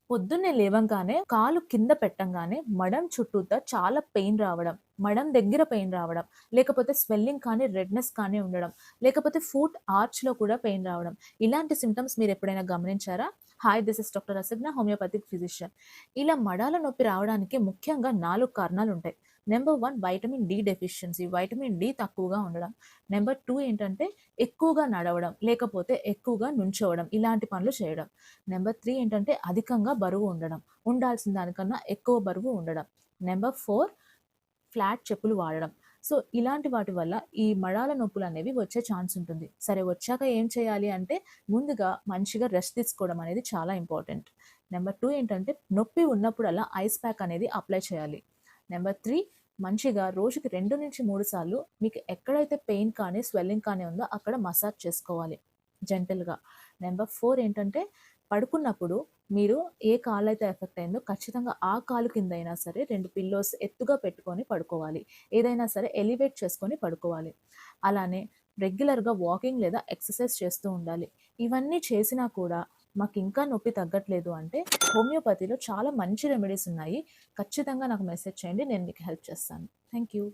పొద్దున్నే లేవంగానే కాలు కింద పెట్టంగానే మడం చుట్టూతా చాలా పెయిన్ రావడం, మడం దగ్గర పెయిన్ రావడం, లేకపోతే స్వెల్లింగ్ కానీ, రెడ్‌నెస్ కానీ ఉండడం, లేకపోతే ఫూట్ ఆర్చ్‌లో కూడా పెయిన్ రావడం. ఇలాంటి సింప్టమ్స్ మీరెప్పుడైనా గమనించారా? హాయ్ దిస్ ఇస్ డాక్టర్ అసిగ్నా హోమియోపతిక్ ఫిజిషియన్. ఇలా మడాల నొప్పి రావడానికి ముఖ్యంగా 4 కారణాలుంటాయి. Number 1 vitamin D deficiency. Vitamin D తక్కువగా ఉండడం. నంబర్ 2 ఏంటంటే ఎక్కువగా నడవడం, లేకపోతే ఎక్కువగా నుంచోవడం ఇలాంటి పనులు చేయడం. నంబర్ 3 ఏంటంటే అధికంగా బరువు ఉండడం. ఉండాల్సిన దానికన్నా ఎక్కువ బరువు ఉండడం. నంబర్ 4 ఫ్లాట్ చెప్పులు వాడడం. సో, ఇలాంటి వాటి వల్ల ఈ మడాల నొప్పులనేవి వచ్చే ఛాన్స్ ఉంటుంది. సరే వచ్చాక ఏం చేయాలి అంటే, ముందుగా మంచిగా రెస్ట్ తీసుకోవడం అనేది చాలా ఇంపార్టెంట్. నంబర్ 2 ఏంటంటే, నొప్పి ఉన్నప్పుడల్లా ఐస్ ప్యాక్ అనేది అప్లై చేయాలి. నంబర్ 3 మంచిగా రోజుకి 2-3 సార్లు మీకు ఎక్కడైతే పెయిన్ కానీ, స్వెల్లింగ్ కానీ ఉందో అక్కడ మసాజ్ చేసుకోవాలి జెంటిల్‌గా. నంబర్ 4 ఏంటంటే, పడుకున్నప్పుడు మీరు ఏ కాలైతే ఎఫెక్ట్ అయిందో ఖచ్చితంగా ఆ కాలు కిందైనా సరే 2 పిల్లోస్ ఎత్తుగా పెట్టుకొని పడుకోవాలి. ఏదైనా సరే ఎలివేట్ చేసుకొని పడుకోవాలి. అలానే రెగ్యులర్‌గా వాకింగ్ లేదా ఎక్సర్సైజ్ చేస్తూ ఉండాలి. ఇవన్నీ చేసినా కూడా మాకింకా నొప్పి తగ్గట్లేదు అంటే హోమియోపతిలో చాలా మంచి రెమెడీస్ ఉన్నాయి. ఖచ్చితంగా నాకు మెసేజ్ చేయండి. నేను మీకు హెల్ప్ చేస్తాను. Thank you.